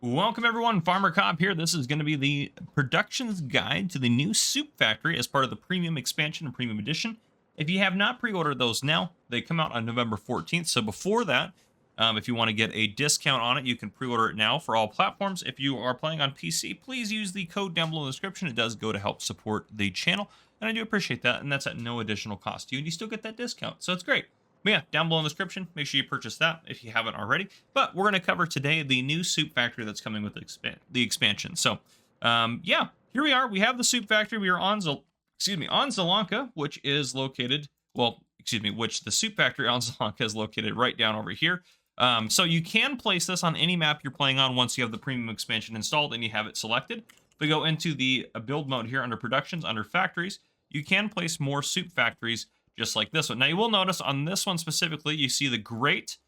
Welcome everyone, Farmer Cop here. This is going to be the productions guide to the new Soup Factory as part of the Premium Expansion and Premium Edition. If you have not pre-ordered those now, they come out on November 14th. So before that, if you want to get a discount on it, you can pre-order it now for all platforms. If you are playing on PC, please use the code down below in the description. It does go to help support the channel, and I do appreciate that, and that's at no additional cost to you, and you still get that discount, so it's great. But yeah, down below in the description, make sure you purchase that if you haven't already. But we're going to cover today the new Soup Factory that's coming with the expansion. So, yeah, here we are. We have the Soup Factory. We are on Zelonka, which is located, which the Soup Factory on Zelonka is located right down over here. So you can place this on any map you're playing on once you have the premium expansion installed and you have it selected. If we go into the build mode here under productions, under factories, you can place more Soup Factories just like this one. Now you will notice on this one specifically, you see the grate,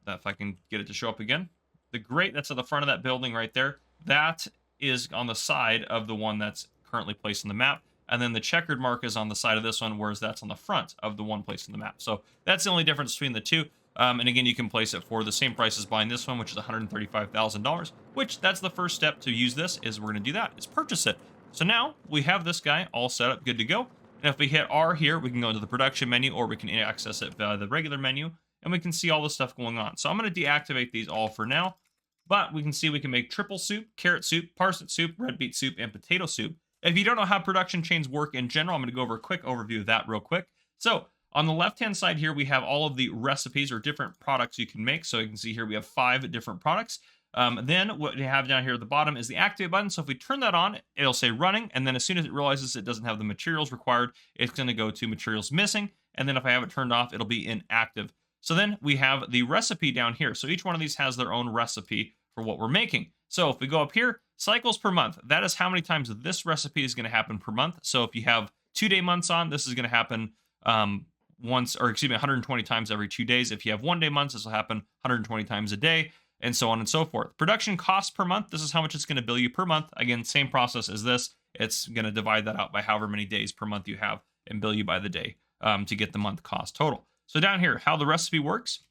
if I can get it to show up again, the grate that's at the front of that building right there, that is on the side of the one that's currently placed on the map. And then the checkered mark is on the side of this one, whereas that's on the front of the one placed on the map. So that's the only difference between the two. And again, you can place it for the same price as buying this one, which is $135,000, which that's the first step to use this, is we're going to do that, is purchase it. So now we have this guy all set up, good to go. And if we hit R here, we can go into the production menu, or we can access it via the regular menu, and we can see all the stuff going on. So I'm going to deactivate these all for now, but we can see we can make triple soup, carrot soup, parsnip soup, red beet soup, and potato soup. If you don't know how production chains work in general, I'm going to go over a quick overview of that real quick. So on the left-hand side here, we have all of the recipes or different products you can make. So you can see here we have 5 different products. Then what we have down here at the bottom is the activate button. So if we turn that on, it'll say running. And then as soon as it realizes it doesn't have the materials required, it's going to go to materials missing. And then if I have it turned off, it'll be inactive. So then we have the recipe down here. So each one of these has their own recipe for what we're making. So if we go up here, cycles per month, that is how many times this recipe is going to happen per month. So if you have 2-day months on, this is going to happen 120 times every 2 days. If you have 1-day months, this will happen 120 times a day, and so on and so forth. Production cost per month, this is how much it's going to bill you per month. Again, same process as this. It's going to divide that out by however many days per month you have and bill you by the day to get the month cost total. So down here, how the recipe works,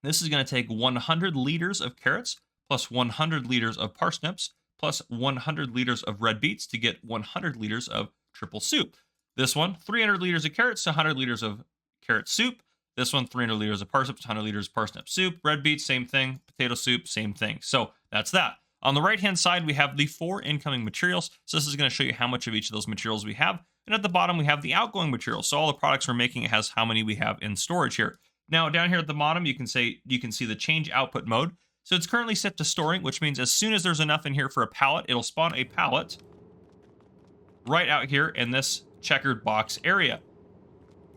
this is going to take 100 liters of carrots plus 100 liters of parsnips plus 100 liters of red beets to get 100 liters of triple soup. This one, 300 liters of carrots to 100 liters of carrot soup. This one, 300 liters of parsnips, 100 liters of parsnip soup. Red beets, same thing. Potato soup, same thing. So that's that. On the right-hand side, we have the 4 incoming materials. So this is going to show you how much of each of those materials we have. And at the bottom, we have the outgoing materials. So all the products we're making, it has how many we have in storage here. Now, down here at the bottom, you can see the change output mode. So it's currently set to storing, which means as soon as there's enough in here for a pallet, it'll spawn a pallet right out here in this checkered box area.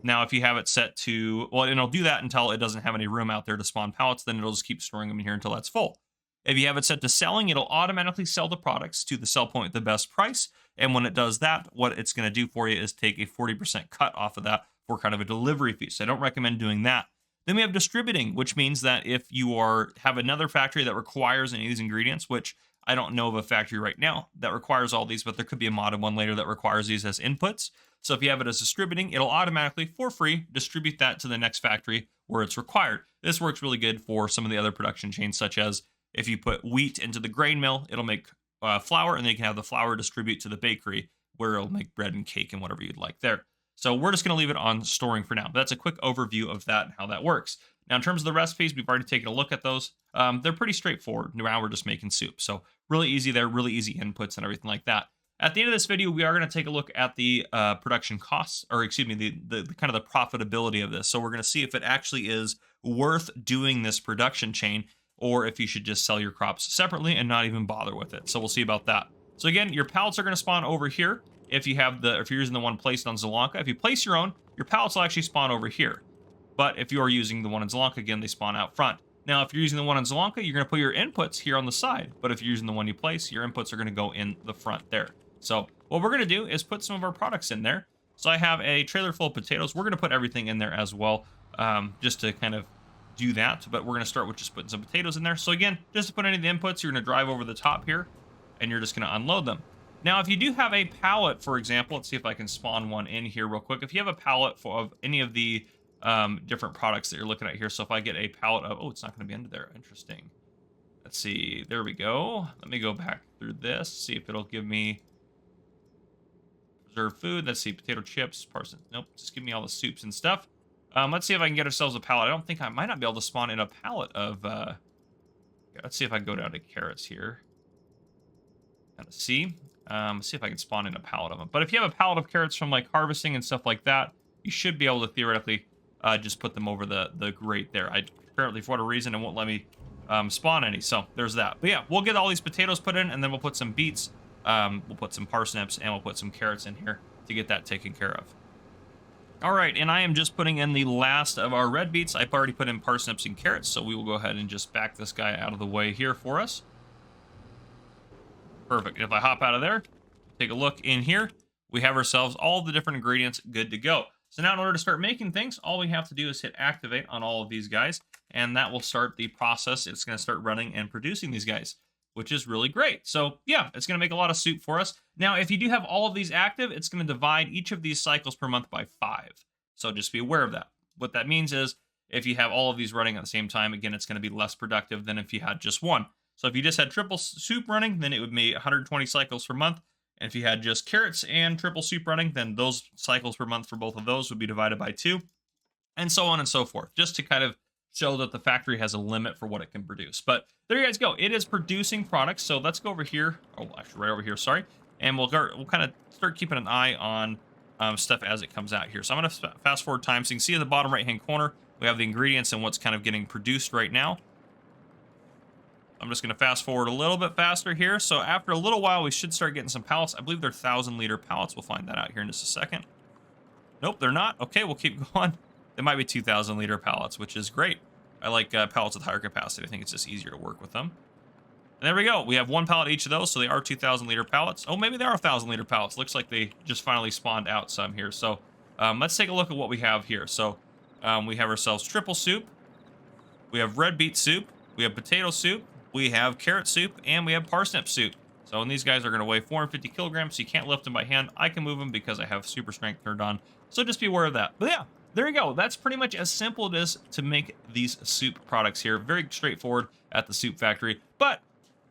Now, if you have it set to, well, and it'll do that until it doesn't have any room out there to spawn pallets, then it'll just keep storing them in here until that's full. If you have it set to selling, it'll automatically sell the products to the sell point at the best price. And when it does that, what it's going to do for you is take a 40% cut off of that for kind of a delivery fee. So I don't recommend doing that. Then we have distributing, which means that if you have another factory that requires any of these ingredients, which I don't know of a factory right now that requires all these, but there could be a modded one later that requires these as inputs. So if you have it as distributing, it'll automatically, for free, distribute that to the next factory where it's required. This works really good for some of the other production chains, such as if you put wheat into the grain mill, it'll make flour, and then you can have the flour distribute to the bakery where it'll make bread and cake and whatever you'd like there. So we're just going to leave it on storing for now. But that's a quick overview of that and how that works. Now, in terms of the recipes, we've already taken a look at those. They're pretty straightforward. Now we're just making soup. So really easy there, really easy inputs and everything like that. At the end of this video, we are going to take a look at the production costs, or excuse me, the kind of the profitability of this. So we're going to see if it actually is worth doing this production chain, or if you should just sell your crops separately and not even bother with it. So we'll see about that. So again, your pallets are going to spawn over here. If you're using the one placed on Zelonka. If you place your own, your pallets will actually spawn over here. But if you are using the one in Zelonka, again, they spawn out front. Now, if you're using the one in Zelonka, you're going to put your inputs here on the side. But if you're using the one you place, your inputs are going to go in the front there. So what we're going to do is put some of our products in there. So I have a trailer full of potatoes. We're going to put everything in there as well, just to kind of do that. But we're going to start with just putting some potatoes in there. So again, just to put any of the inputs, you're going to drive over the top here, and you're just going to unload them. Now, if you do have a pallet, for example, let's see if I can spawn one in here real quick. If you have a pallet of any of the different products that you're looking at here, so if I get a pallet of, oh, it's not going to be under there. Interesting. Let's see. There we go. Let me go back through this, see if it'll give me preserved food. Let's see. Potato chips, parsnips. Nope. Just give me all the soups and stuff. Let's see if I can get ourselves a pallet. I don't think I might not be able to spawn in a pallet of... let's see if I can go down to carrots here. Let's see. See if I can spawn in a pallet of them. But if you have a pallet of carrots from like harvesting and stuff like that, you should be able to theoretically just put them over the grate there. I apparently, for whatever reason, it won't let me spawn any. So there's that. But yeah, we'll get all these potatoes put in, and then we'll put some beets, we'll put some parsnips, and we'll put some carrots in here to get that taken care of. All right, and I am just putting in the last of our red beets. I've already put in parsnips and carrots, so we will go ahead and just back this guy out of the way here for us. Perfect. If I hop out of there, take a look in here, we have ourselves all the different ingredients good to go. So now in order to start making things, all we have to do is hit activate on all of these guys, and that will start the process. It's going to start running and producing these guys, which is really great. So yeah, it's going to make a lot of soup for us. Now, if you do have all of these active, it's going to divide each of these cycles per month by 5. So just be aware of that. What that means is if you have all of these running at the same time, again, it's going to be less productive than if you had just one. So if you just had triple soup running, then it would be 120 cycles per month. And if you had just carrots and triple soup running, then those cycles per month for both of those would be divided by 2, and so on and so forth, just to kind of show that the factory has a limit for what it can produce. But there you guys go. It is producing products. So let's go over here. Oh, actually right over here, sorry. And we'll kind of start keeping an eye on stuff as it comes out here. So I'm going to fast forward time. So you can see in the bottom right-hand corner, we have the ingredients and what's kind of getting produced right now. I'm just going to fast forward a little bit faster here. So after a little while, we should start getting some pallets. I believe they're 1,000-liter pallets. We'll find that out here in just a second. Nope, they're not. Okay, we'll keep going. They might be 2,000-liter pallets, which is great. I like pallets with higher capacity. I think it's just easier to work with them. And there we go. We have 1 pallet each of those, so they are 2,000-liter pallets. Oh, maybe they are 1,000-liter pallets. Looks like they just finally spawned out some here. So let's take a look at what we have here. So we have ourselves triple soup. We have red beet soup. We have potato soup. We have carrot soup, and we have parsnip soup. So, and these guys are going to weigh 450 kilograms, so you can't lift them by hand. I can move them because I have super strength turned on. So just be aware of that. But yeah, there you go. That's pretty much as simple as it is to make these soup products here. Very straightforward at the soup factory. But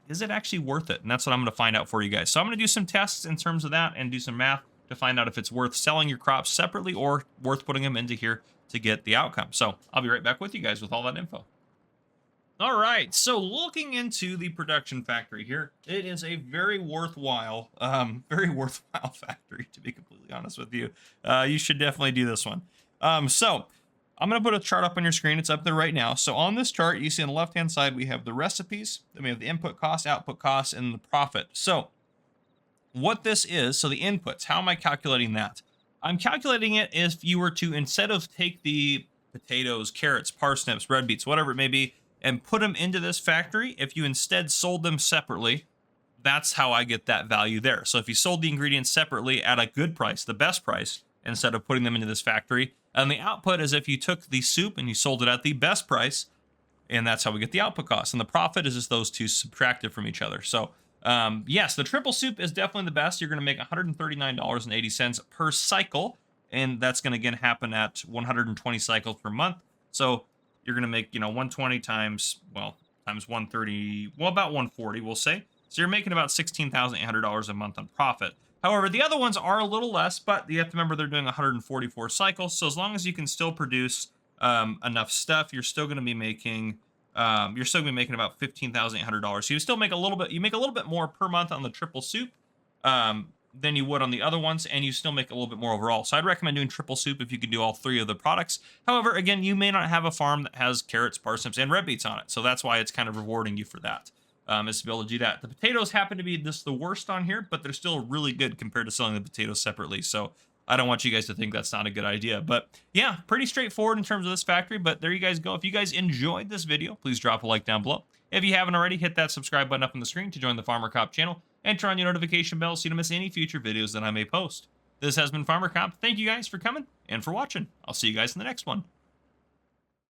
is it actually worth it? And that's what I'm going to find out for you guys. So I'm going to do some tests in terms of that and do some math to find out if it's worth selling your crops separately or worth putting them into here to get the outcome. So I'll be right back with you guys with all that info. All right, so looking into the production factory here, it is a very worthwhile factory, to be completely honest with you. You should definitely do this one. So I'm going to put a chart up on your screen. It's up there right now. So on this chart, you see on the left-hand side, we have the recipes, then we have the input costs, output costs, and the profit. So what this is, so the inputs, how am I calculating that? I'm calculating it if you were to, instead of take the potatoes, carrots, parsnips, red beets, whatever it may be, and put them into this factory, if you instead sold them separately, that's how I get that value there. So if you sold the ingredients separately at a good price, the best price, instead of putting them into this factory, and the output is if you took the soup and you sold it at the best price, and that's how we get the output cost. And the profit is just those two subtracted from each other. So yes, the triple soup is definitely the best. You're going to make $139.80 per cycle, and that's going to again happen at 120 cycles per month. So you're going to make, 120 times 130, well, about 140, we'll say. So you're making about $16,800 a month on profit. However, the other ones are a little less, but you have to remember they're doing 144 cycles. So as long as you can still produce enough stuff, you're still going to be making about $15,800. So you still make a little bit more per month on the triple soup than you would on the other ones, and you still make a little bit more overall. So I'd recommend doing triple soup if you can do all 3 of the products. However, again, you may not have a farm that has carrots, parsnips, and red beets on it. So that's why it's kind of rewarding you for that, is to be able to do that. The potatoes happen to be just the worst on here, but they're still really good compared to selling the potatoes separately. So I don't want you guys to think that's not a good idea. But yeah, pretty straightforward in terms of this factory. But there you guys go. If you guys enjoyed this video, please drop a like down below. If you haven't already, hit that subscribe button up on the screen to join the Farmer Cop channel and turn on your notification bell so you don't miss any future videos that I may post. This has been Farmer Cop. Thank you guys for coming and for watching. I'll see you guys in the next one.